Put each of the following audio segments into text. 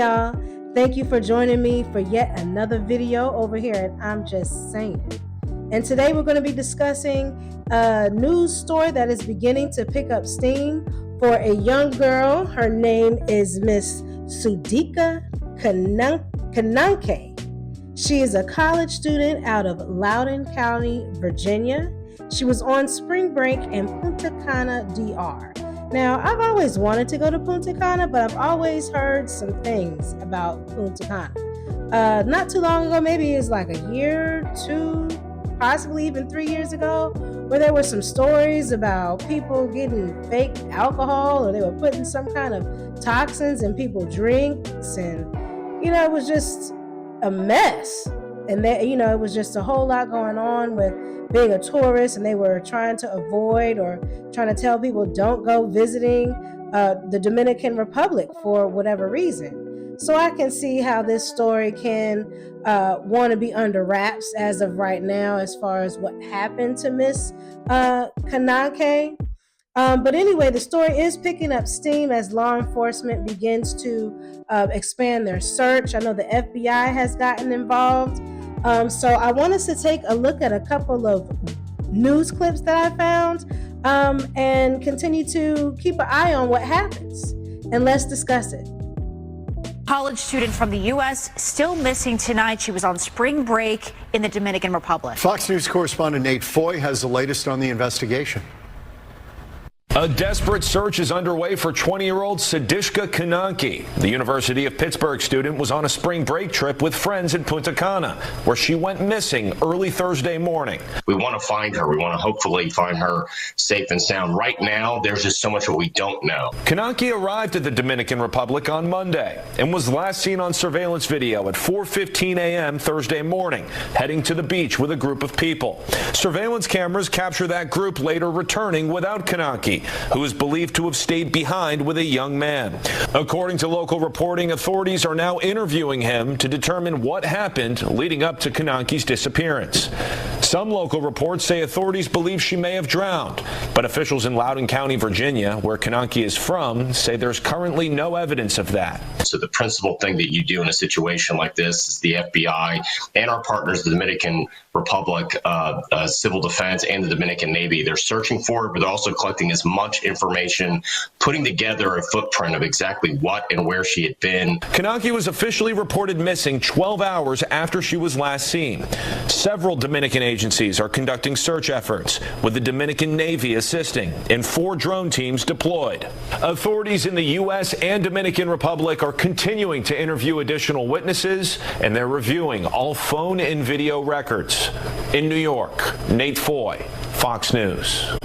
y'all. Thank you for joining me for yet another video over here at I'm Just Saying. And today we're going to be discussing a news story that is beginning to pick up steam for a young girl. Her name is Miss Sudika Kananke. She is a college student out of Loudoun County, Virginia. She was on spring break in Punta Cana, DR. Now, I've always wanted to go to Punta Cana, but I've always heard some things about Punta Cana. Not too long ago, maybe it's like a year, two, possibly even 3 years ago, where there were some stories about people getting fake alcohol, or they were putting some kind of toxins in people's drinks, and it was just a mess. And it was just a whole lot going on with being a tourist, and they were trying to avoid or trying to tell people don't go visiting the Dominican Republic for whatever reason. So I can see how this story can want to be under wraps as of right now as far as what happened to Miss Kananke. But anyway, the story is picking up steam as law enforcement begins to expand their search. I know the FBI has gotten involved. So I want us to take a look at a couple of news clips that I found and continue to keep an eye on what happens. And let's discuss it. College student from the U.S. still missing tonight. She was on spring break in the Dominican Republic. Fox News correspondent Nate Foy has the latest on the investigation. A desperate search is underway for 20-year-old Sudika Kananke. The University of Pittsburgh student was on a spring break trip with friends in Punta Cana, where she went missing early Thursday morning. We want to find her. We want to hopefully find her safe and sound. Right now, there's just so much that we don't know. Kananke arrived at the Dominican Republic on Monday and was last seen on surveillance video at 4:15 a.m. Thursday morning, heading to the beach with a group of people. Surveillance cameras capture that group later returning without Kananke, who is believed to have stayed behind with a young man. According to local reporting, authorities are now interviewing him to determine what happened leading up to Kananke's disappearance. Some local reports say authorities believe she may have drowned, but officials in Loudoun County, Virginia, where Kananke is from, say there's currently no evidence of that. So the principal thing that you do in a situation like this is the FBI and our partners, the Dominican Republic, Civil Defense, and the Dominican Navy, they're searching for it, but they're also collecting as much information, putting together a footprint of exactly what and where she had been. Kananke was officially reported missing 12 hours after she was last seen. Several Dominican agencies are conducting search efforts, with the Dominican Navy assisting and 4 drone teams deployed. Authorities in the U.S. and Dominican Republic are continuing to interview additional witnesses, and they're reviewing all phone and video records. In New York, Nate Foy, Fox News.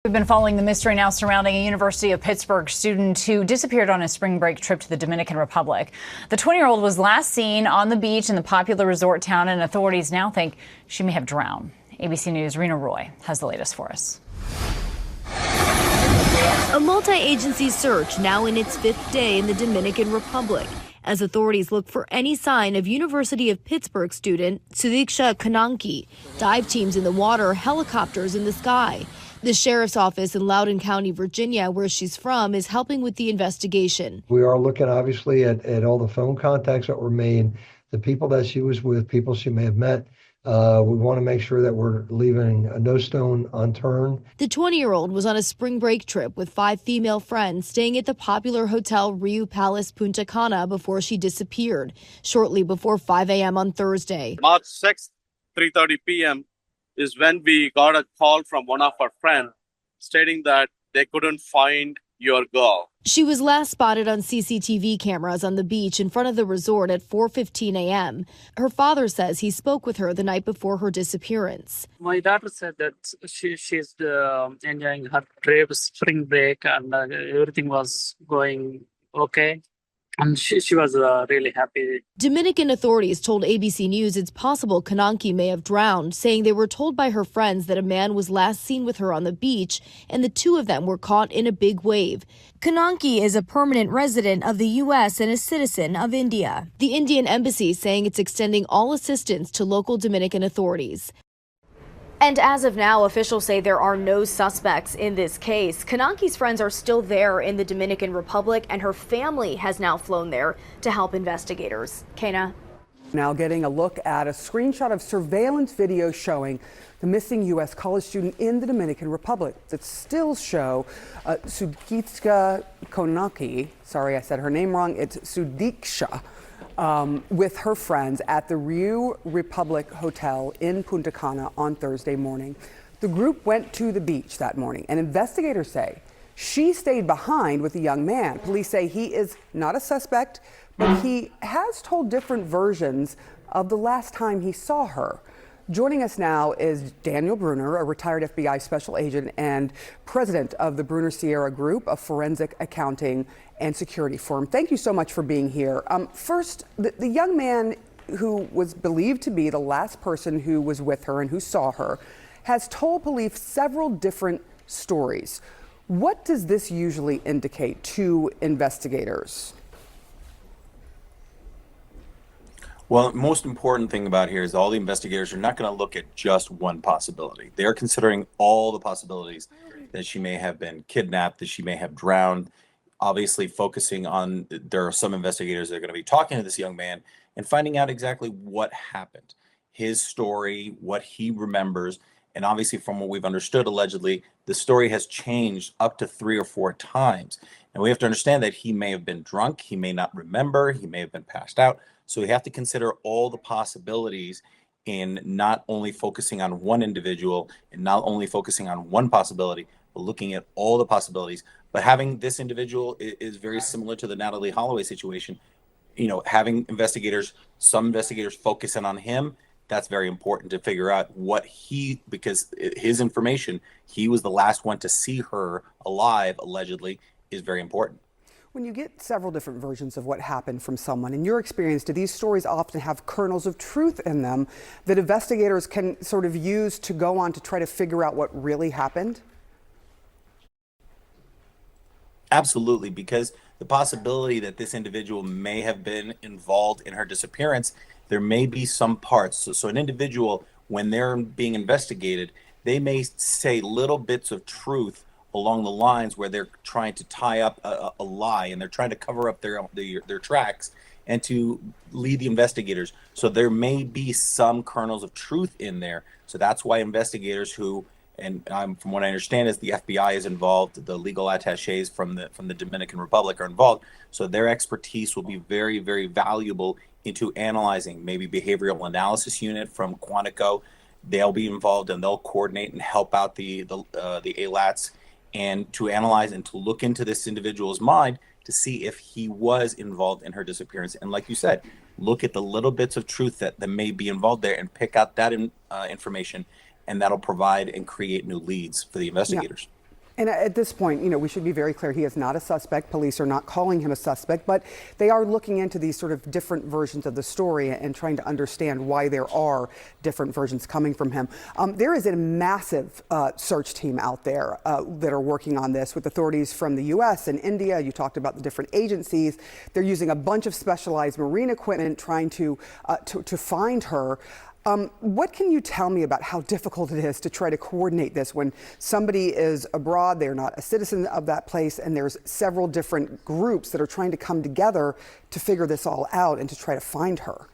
We've been following the mystery now surrounding a University of Pittsburgh student who disappeared on a spring break trip to the Dominican Republic. The 20-year-old was last seen on the beach in the popular resort town, and authorities now think she may have drowned. ABC News' Rena Roy has the latest for us. A multi-agency search now in its 5th day in the Dominican Republic, as authorities look for any sign of University of Pittsburgh student Sudika Kananke. Dive teams in the water, helicopters in the sky. The sheriff's office in Loudoun County, Virginia, where she's from, is helping with the investigation. We are looking, obviously, at all the phone contacts that were made, the people that she was with, people she may have met. We want to make sure that we're leaving no stone unturned. The 20-year-old was on a spring break trip with 5 female friends staying at the popular hotel Riu Palace Punta Cana before she disappeared, shortly before 5 a.m. on Thursday. March 6th, 3:30 p.m. is when we got a call from one of our friends stating that they couldn't find your girl. She was last spotted on CCTV cameras on the beach in front of the resort at 4:15 a.m. Her father says he spoke with her the night before her disappearance. My daughter said that she's enjoying her trip, spring break, and everything was going okay. And she was really happy. Dominican authorities told ABC News it's possible Kananke may have drowned, saying they were told by her friends that a man was last seen with her on the beach and the 2 of them were caught in a big wave. Kananke is a permanent resident of the U.S. and a citizen of India. The Indian embassy saying it's extending all assistance to local Dominican authorities. And as of now, officials say there are no suspects in this case. Kananki's friends are still there in the Dominican Republic, and her family has now flown there to help investigators. Kana? Now getting a look at a screenshot of surveillance video showing the missing U.S. college student in the Dominican Republic. The stills show Sudiksha Konaki, sorry I said her name wrong, it's Sudiksha, with her friends at the Rio Republic Hotel in Punta Cana on Thursday morning. The group went to the beach that morning, and investigators say she stayed behind with the young man. Police say he is not a suspect, but he has told different versions of the last time he saw her. Joining us now is Daniel Bruner, a retired FBI special agent and president of the Bruner Sierra Group, a forensic accounting and security firm. Thank you so much for being here. First, the young man who was believed to be the last person who was with her and who saw her has told police several different stories. What does this usually indicate to investigators? Well, most important thing about here is all the investigators are not going to look at just one possibility. They're considering all the possibilities that she may have been kidnapped, that she may have drowned. Obviously focusing on, there are some investigators that are going to be talking to this young man and finding out exactly what happened, his story, what he remembers. And obviously from what we've understood, allegedly, the story has changed up to 3 or 4 times. And we have to understand that he may have been drunk, he may not remember, he may have been passed out. So we have to consider all the possibilities in not only focusing on one individual and not only focusing on one possibility, but looking at all the possibilities. But having this individual is very similar to the Natalee Holloway situation. You know, having investigators, some investigators focusing on him, that's very important to figure out what he, because his information, he was the last one to see her alive, allegedly, is very important. When you get several different versions of what happened from someone, in your experience, do these stories often have kernels of truth in them that investigators can sort of use to go on to try to figure out what really happened? Absolutely, because the possibility that this individual may have been involved in her disappearance, there may be some parts. So an individual, when they're being investigated, they may say little bits of truth along the lines where they're trying to tie up a lie and they're trying to cover up their tracks and to lead the investigators. So there may be some kernels of truth in there. So that's why investigators who, and from what I understand is the FBI is involved, the legal attaches from the Dominican Republic are involved. So their expertise will be very, very valuable into analyzing, maybe behavioral analysis unit from Quantico. They'll be involved and they'll coordinate and help out the ALATs and to analyze and to look into this individual's mind to see if he was involved in her disappearance. And like you said, look at the little bits of truth that may be involved there and pick out that information, and that'll provide and create new leads for the investigators. Yeah. And at this point, you know, we should be very clear. He is not a suspect. Police are not calling him a suspect, but they are looking into these sort of different versions of the story and trying to understand why there are different versions coming from him. There is a massive search team out there that are working on this with authorities from the U.S. and India. You talked about the different agencies. They're using a bunch of specialized marine equipment trying to find her. What can you tell me about how difficult it is to try to coordinate this when somebody is abroad, they're not a citizen of that place, and there's several different groups that are trying to come together to figure this all out and to try to find her?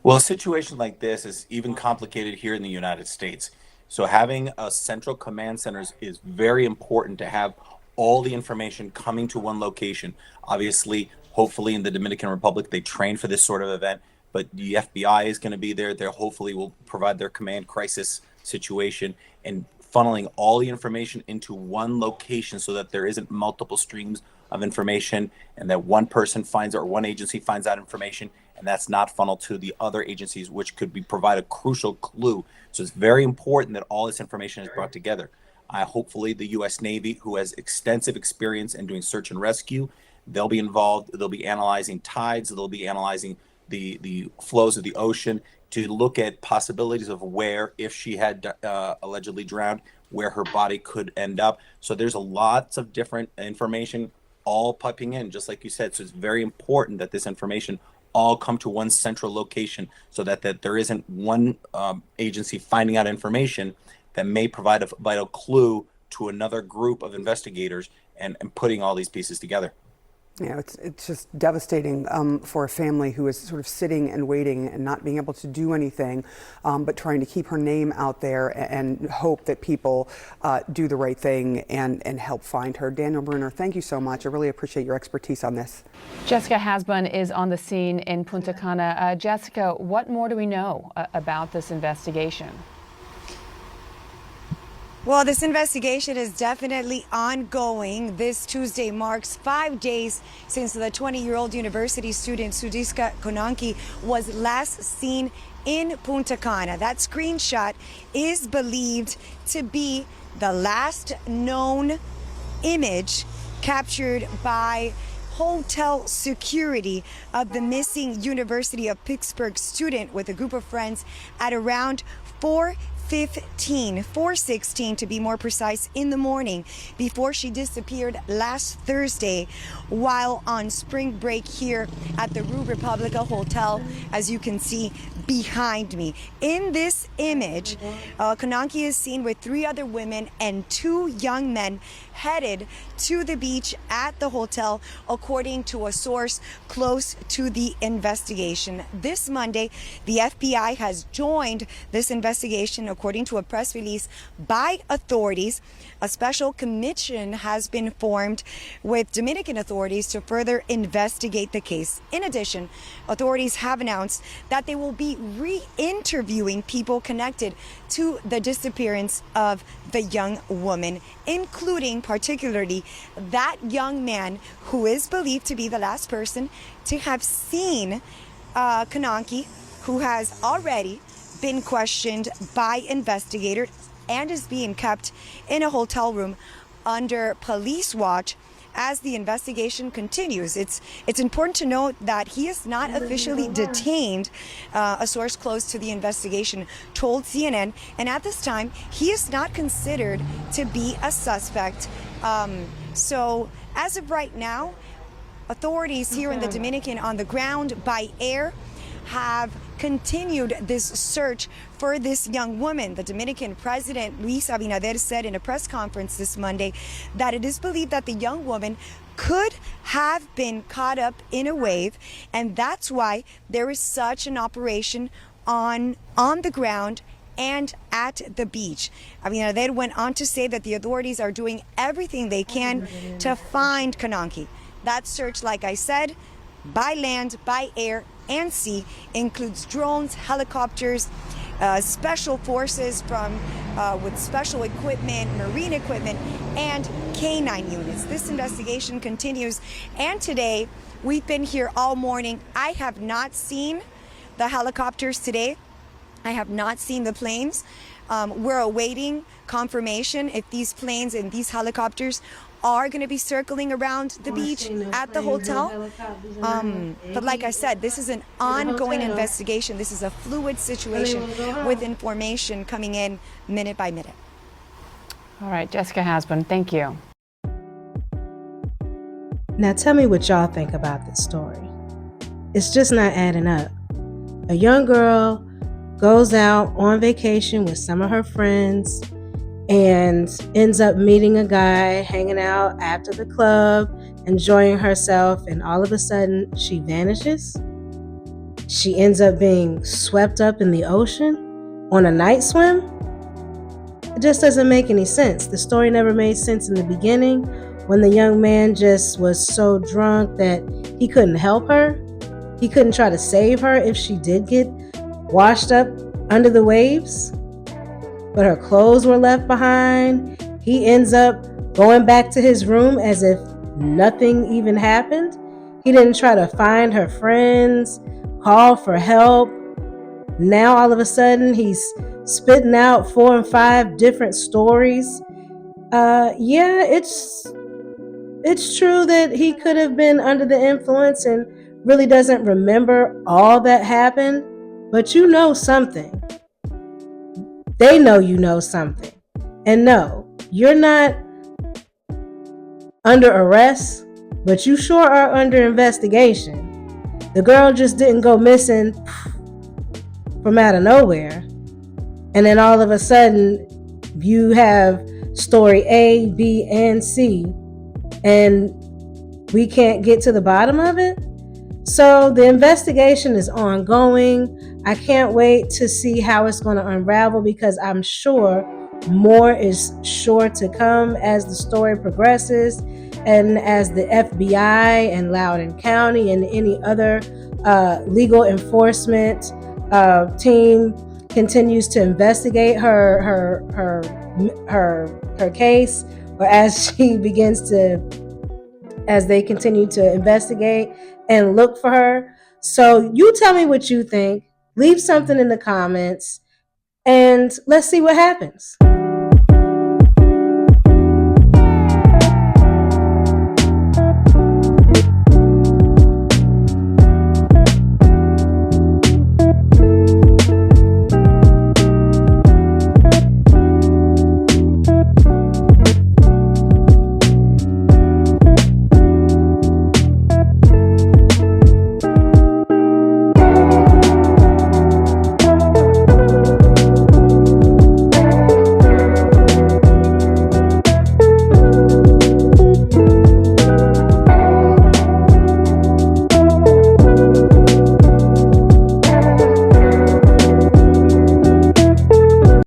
Well, a situation like this is even complicated here in the United States. So having a central command center is very important to have all the information coming to one location. Obviously, hopefully in the Dominican Republic, they train for this sort of event, but the FBI is going to be there. They hopefully will provide their command crisis situation and funneling all the information into one location so that there isn't multiple streams of information and that one person finds or one agency finds out information and that's not funneled to the other agencies, which could provide a crucial clue. So it's very important that all this information is brought together. Hopefully the U.S. Navy, who has extensive experience in doing search and rescue, they'll be involved. They'll be analyzing tides. They'll be analyzing the flows of the ocean to look at possibilities of where, if she had allegedly drowned, where her body could end up. So there's a lots of different information all piping in, just like you said. So it's very important that this information all come to one central location so that there isn't one agency finding out information that may provide a vital clue to another group of investigators and putting all these pieces together. Yeah, it's just devastating for a family who is sort of sitting and waiting and not being able to do anything, but trying to keep her name out there and hope that people do the right thing and help find her. Daniel Bruner, thank you so much. I really appreciate your expertise on this. Jessica Hasbun is on the scene in Punta Cana. Jessica, what more do we know about this investigation? Well, this investigation is definitely ongoing. This Tuesday marks 5 days since the 20-year-old university student Sudiska Konanki was last seen in Punta Cana. That screenshot is believed to be the last known image captured by hotel security of the missing University of Pittsburgh student with a group of friends at around 4:16 to be more precise, in the morning, before she disappeared last Thursday while on spring break here at the Rue Republica Hotel, as you can see behind me. In this image, Konanki is seen with 3 other women and 2 young men headed to the beach at the hotel, according to a source close to the investigation. This Monday, the FBI has joined this investigation, according to a press release by authorities. A special commission has been formed with Dominican authorities to further investigate the case. In addition, authorities have announced that they will be re-interviewing people connected to the disappearance of the young woman, including particularly that young man who is believed to be the last person to have seen Konanki, who has already been questioned by investigators and is being kept in a hotel room under police watch as the investigation continues. It's important to note that he is not officially detained, a source close to the investigation told CNN, and at this time, he is not considered to be a suspect. So as of right now, authorities here in the Dominican on the ground by air have continued this search for this young woman. The Dominican President Luis Abinader said in a press conference this Monday that it is believed that the young woman could have been caught up in a wave, and that's why there is such an operation on the ground and at the beach. Abinader went on to say that the authorities are doing everything they can to find Konanki. That search, like I said, by land, by air, and sea, includes drones, helicopters, special forces with special equipment, marine equipment, and canine units. This investigation continues, and today we've been here all morning. I have not seen the helicopters today. I have not seen the planes. We're awaiting confirmation if these planes and these helicopters are going to be circling around the beach at the hotel. But like I said, this is an ongoing investigation. This is a fluid situation with information coming in minute by minute. All right, Jessica Hasbun, thank you. Now tell me what y'all think about this story. It's just not adding up. A young girl goes out on vacation with some of her friends and ends up meeting a guy, hanging out after the club, enjoying herself, and all of a sudden she vanishes. She ends up being swept up in the ocean on a night swim. It just doesn't make any sense. The story never made sense in the beginning when the young man just was so drunk that he couldn't help her. He couldn't try to save her if she did get washed up under the waves. But her clothes were left behind. He ends up going back to his room as if nothing even happened. He didn't try to find her friends, call for help. Now all of a sudden he's spitting out 4 and 5 different stories. Yeah, it's true that he could have been under the influence and really doesn't remember all that happened, but you know something. They know you know something. And no, you're not under arrest, but you sure are under investigation. The girl just didn't go missing from out of nowhere. And then all of a sudden, you have story A, B, and C, and we can't get to the bottom of it. So the investigation is ongoing. I can't wait to see how it's going to unravel, because I'm sure more is sure to come as the story progresses, and as the FBI and Loudoun County and any other legal enforcement team continues to investigate her case, or as they continue to investigate and look for her. So you tell me what you think. Leave something in the comments, and let's see what happens.